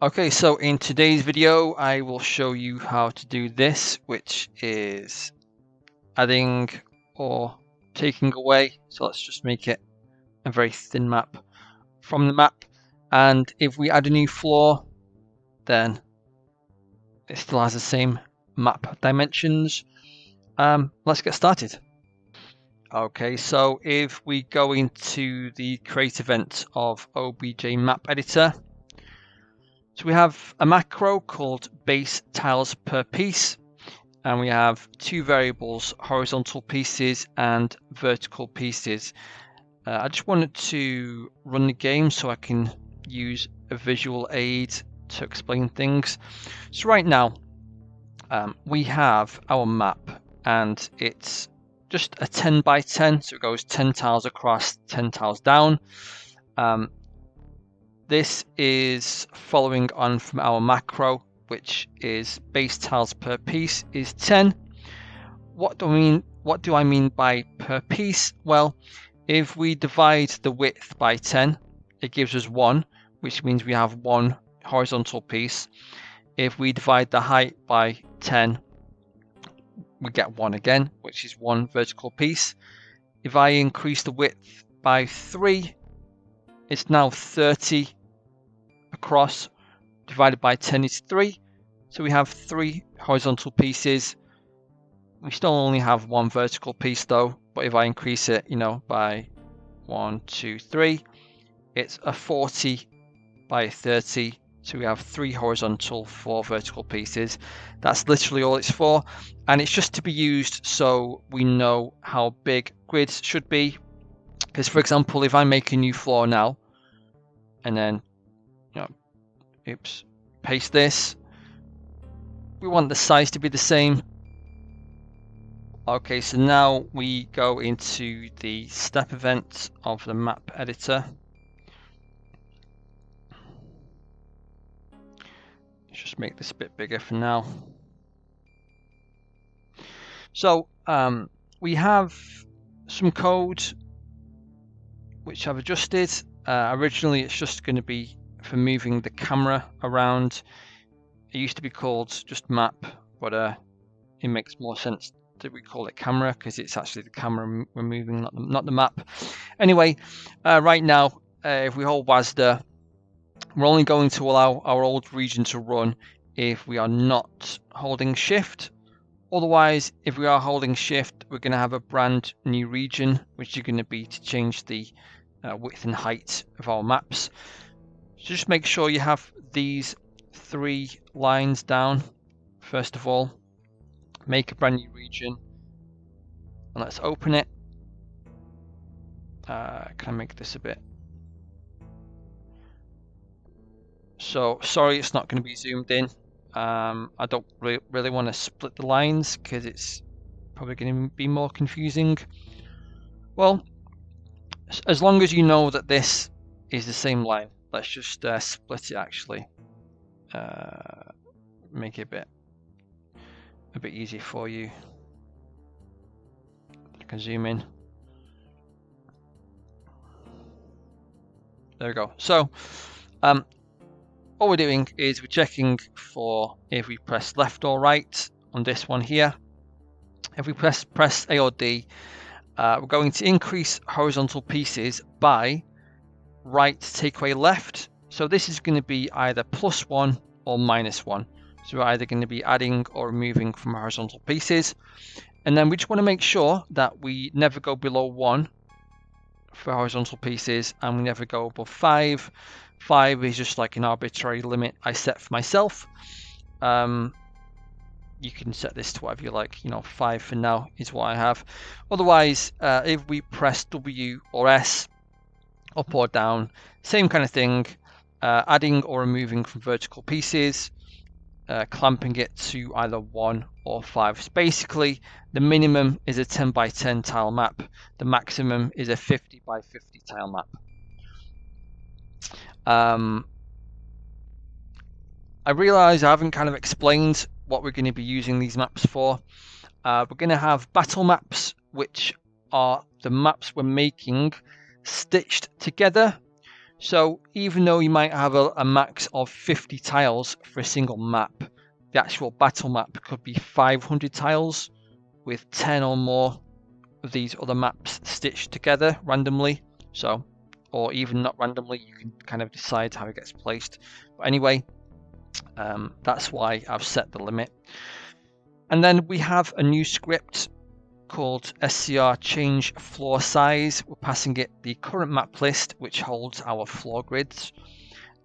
Okay, so in today's video, I will show you how to do this, which is adding or taking away. So let's just make it a very thin map from the map. And if we add a new floor, then it still has the same map dimensions. Let's get started. Okay, so if we go into the create event of OBJ map editor, so we have a macro called base tiles per piece, and we have two variables, horizontal pieces and vertical pieces. I just wanted to run the game so I can use a visual aid to explain things. So right now, we have our map, and it's just a 10 by 10, so it goes 10 tiles across, 10 tiles down. This is following on from our macro, which is base tiles per piece is 10. What do I mean by per piece? Well, if we divide the width by 10, it gives us 1, which means we have 1 horizontal piece. If we divide the height by 10, we get 1 again, which is 1 vertical piece. If I increase the width by 3, it's now 30 across, divided by 10 is 3, so we have 3 horizontal pieces. We still only have 1 vertical piece though, but if I increase it, by 1, 2, 3, it's a 40 by 30, so we have 3 horizontal, 4 vertical pieces. That's literally all it's for, and it's just to be used so we know how big grids should be. Because for example, if I make a new floor now, and then paste this, we want the size to be the same. Okay, so now we go into the step event of the map editor. Let's just make this a bit bigger for now. So we have some code which I've adjusted. Originally it's just going to be for moving the camera around. It used to be called just map, but it makes more sense that we call it camera because it's actually the camera we're moving, not the map. Anyway, right now, if we hold WASD, we're only going to allow our old region to run if we are not holding shift. Otherwise, if we are holding shift, we're going to have a brand new region, which is going to be to change the width and height of our maps. So just make sure you have these 3 lines down. First of all, make a brand new region, and let's open it. Can I make this a bit? So sorry, it's not going to be zoomed in. I don't really want to split the lines because it's probably going to be more confusing. Well, as long as you know that this is the same line, let's just split it actually. Make it a bit easier for you. I can zoom in. There we go. So all we're doing is we're checking for if we press left or right on this one here. If we press A or D, we're going to increase horizontal pieces by right take away left. So this is going to be either +1 or -1. So we're either going to be adding or removing from horizontal pieces. And then we just want to make sure that we never go below 1 for horizontal pieces, and we never go above 5. 5 is just like an arbitrary limit I set for myself. You can set this to whatever you like, 5 for now is what I have. Otherwise, if we press W or S, up or down, same kind of thing, adding or removing from vertical pieces, clamping it to either 1 or 5. So basically, the minimum is a 10 by 10 tile map. The maximum is a 50 by 50 tile map. I realize I haven't kind of explained what we're going to be using these maps for. We're going to have battle maps, which are the maps we're making stitched together. So even though you might have a max of 50 tiles for a single map, the actual battle map could be 500 tiles with 10 or more of these other maps stitched together randomly. So, or even not randomly, you can kind of decide how it gets placed. But anyway, that's why I've set the limit. And then we have a new script called SCR change floor size. We're passing it the current map list, which holds our floor grids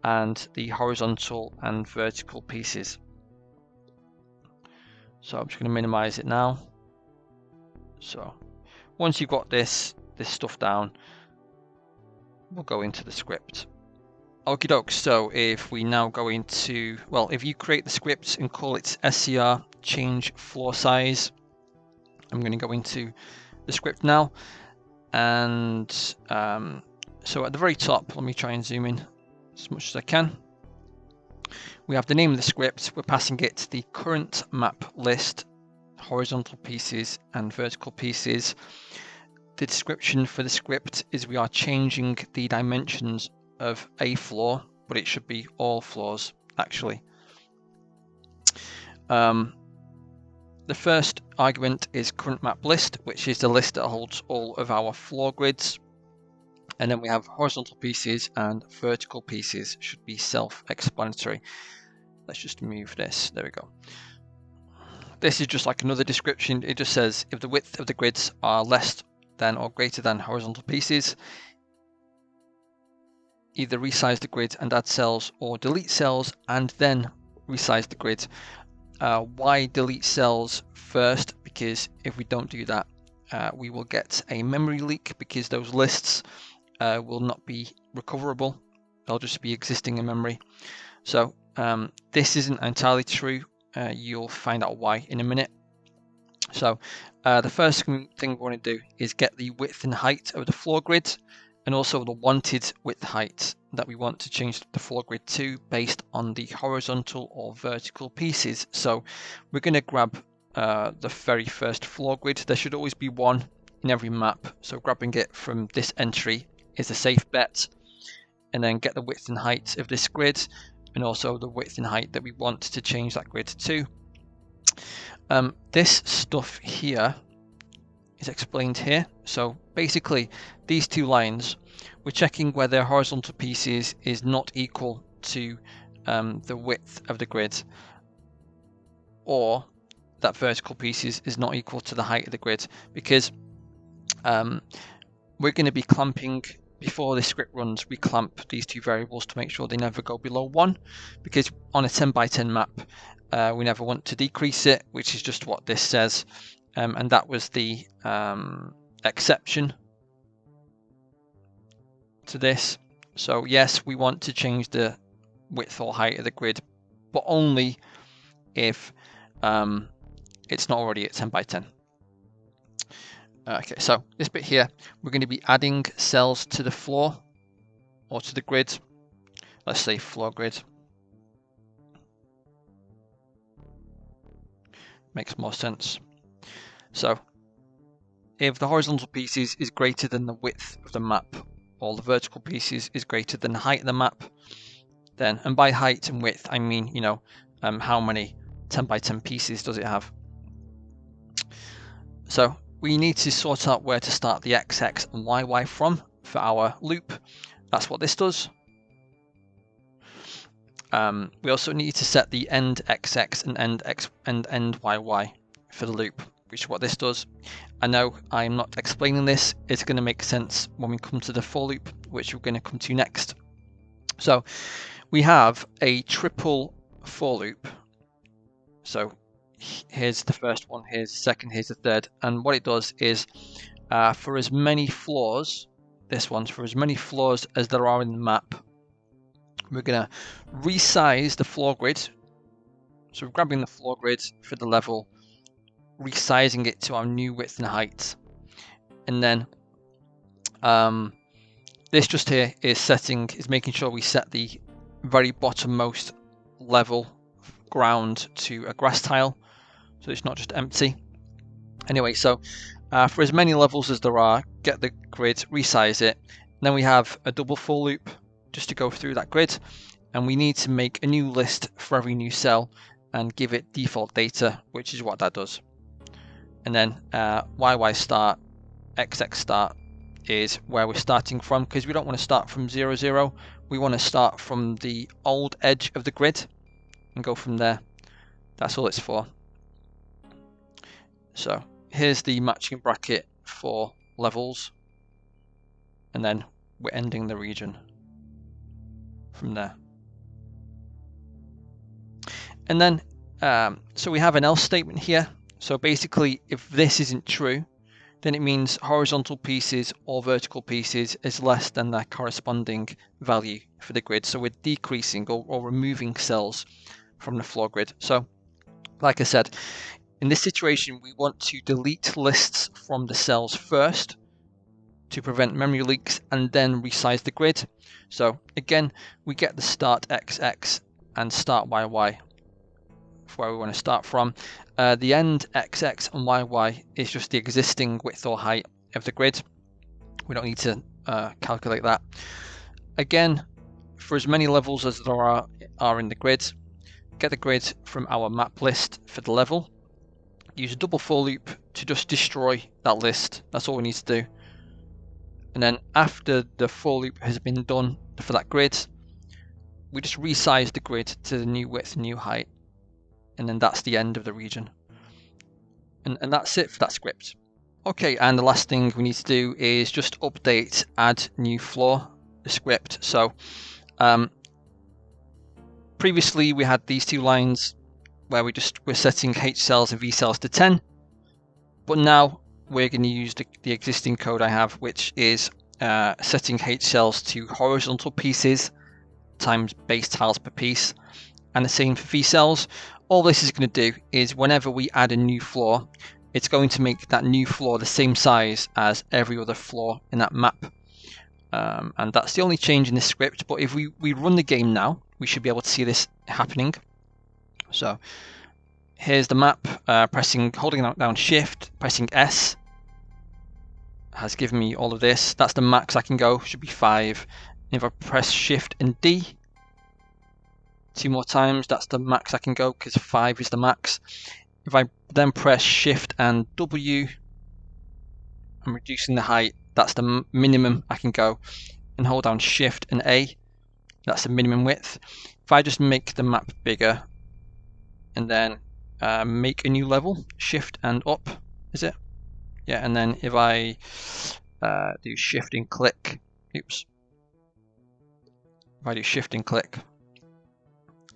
and the horizontal and vertical pieces. So I'm just going to minimize it now. So once you've got this stuff down, we'll go into the script. Okie doke, so if we now go into, well, if you create the script and call it SCR change floor size, I'm going to go into the script now. And so at the very top, let me try and zoom in as much as I can. We have the name of the script. We're passing it the current map list, horizontal pieces and vertical pieces. The description for the script is we are changing the dimensions of a floor, but it should be all floors actually. The first argument is current map list, which is the list that holds all of our floor grids. And then we have horizontal pieces and vertical pieces, should be self-explanatory. Let's just move this, there we go. This is just like another description. It just says if the width of the grids are less than or greater than horizontal pieces, either resize the grid and add cells or delete cells and then resize the grid. Why delete cells first? Because if we don't do that, we will get a memory leak because those lists will not be recoverable. They'll just be existing in memory. So this isn't entirely true. You'll find out why in a minute. So the first thing we want to do is get the width and height of the floor grid and also the wanted width height that we want to change the floor grid to based on the horizontal or vertical pieces. So we're going to grab the very first floor grid. There should always be one in every map, so grabbing it from this entry is a safe bet. And then get the width and height of this grid and also the width and height that we want to change that grid to. This stuff here is explained here. So basically these two lines, we're checking whether horizontal pieces is not equal to the width of the grid, or that vertical pieces is not equal to the height of the grid, because we're going to be clamping, before this script runs, we clamp these two variables to make sure they never go below 1, because on a 10 by 10 map we never want to decrease it, which is just what this says. And that was the exception to this. So yes, we want to change the width or height of the grid, but only if it's not already at 10 by 10. Okay, so this bit here, we're going to be adding cells to the floor or to the grid. Let's say floor grid. Makes more sense. So if the horizontal pieces is greater than the width of the map, or the vertical pieces is greater than the height of the map, then, and by height and width I mean, you know, how many 10 by 10 pieces does it have. So we need to sort out where to start the XX and YY from for our loop. That's what this does. We also need to set the end XX and end YY for the loop, which is what this does. I know I'm not explaining this. It's going to make sense when we come to the for loop, which we're going to come to next. So we have a triple for loop. So here's the first one, here's the second, here's the third. And what it does is for as many floors, this one's for as many floors as there are in the map, we're going to resize the floor grid. So we're grabbing the floor grid for the level, resizing it to our new width and height. And then this just here is making sure we set the very bottommost level ground to a grass tile, so it's not just empty. Anyway, so for as many levels as there are, get the grid, resize it. And then we have a double for loop. just to go through that grid, and we need to make a new list for every new cell and give it default data, which is what that does. And then YY start, XX start is where we're starting from, because we don't want to start from 0, 0. We want to start from the old edge of the grid and go from there. That's all it's for. So here's the matching bracket for levels, and then we're ending the region from there. And then so we have an else statement here. So basically, if this isn't true, then it means horizontal pieces or vertical pieces is less than their corresponding value for the grid. So we're decreasing or removing cells from the floor grid. So like I said, in this situation, we want to delete lists from the cells first to prevent memory leaks and then resize the grid. So again, we get the start XX and start YY for where we want to start from. The end XX and YY is just the existing width or height of the grid. We don't need to calculate that. Again, for as many levels as there are in the grid, get the grid from our map list for the level. Use a double for loop to just destroy that list. That's all we need to do. And then after the for loop has been done for that grid, we just resize the grid to the new width, new height. And then that's the end of the region. And that's it for that script. Okay, and the last thing we need to do is just update add new floor, the script. So previously we had these two lines where we're setting H cells and V cells to 10, but now we're going to use the existing code I have, which is setting H cells to horizontal pieces times base tiles per piece, and the same for V cells. All this is going to do is whenever we add a new floor, it's going to make that new floor the same size as every other floor in that map. And that's the only change in this script, but if we run the game now, we should be able to see this happening. So here's the map, holding down Shift, pressing S has given me all of this. That's the max I can go, should be 5. And if I press Shift and D 2 more times, that's the max I can go, because 5 is the max. If I then press Shift and W, I'm reducing the height, that's the minimum I can go, and hold down Shift and A, that's the minimum width. If I just make the map bigger and then make a new level, Shift and up, is it? Yeah, and then if I do Shift and click, oops, if I do Shift and click,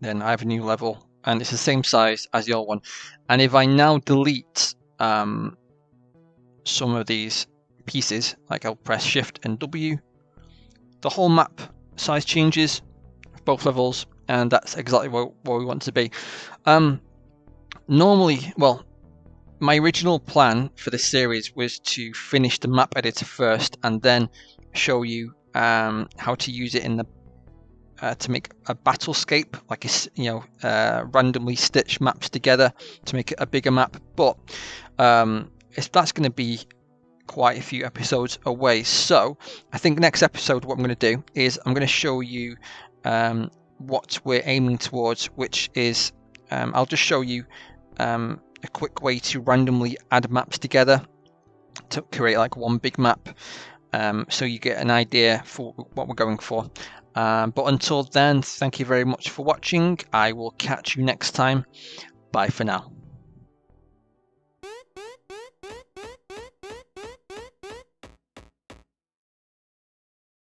then I have a new level, and it's the same size as the old one. And if I now delete some of these pieces, like I'll press Shift and W, the whole map size changes, both levels, and that's exactly where we want to be. Normally, well, my original plan for this series was to finish the map editor first and then show you how to use it in the to make a battlescape, like randomly stitch maps together to make it a bigger map. But that's going to be quite a few episodes away. So I think next episode, what I'm going to do is I'm going to show you what we're aiming towards, which is I'll just show you a quick way to randomly add maps together to create like one big map, so you get an idea for what we're going for. But until then, thank you very much for watching. I will catch you next time. Bye for now.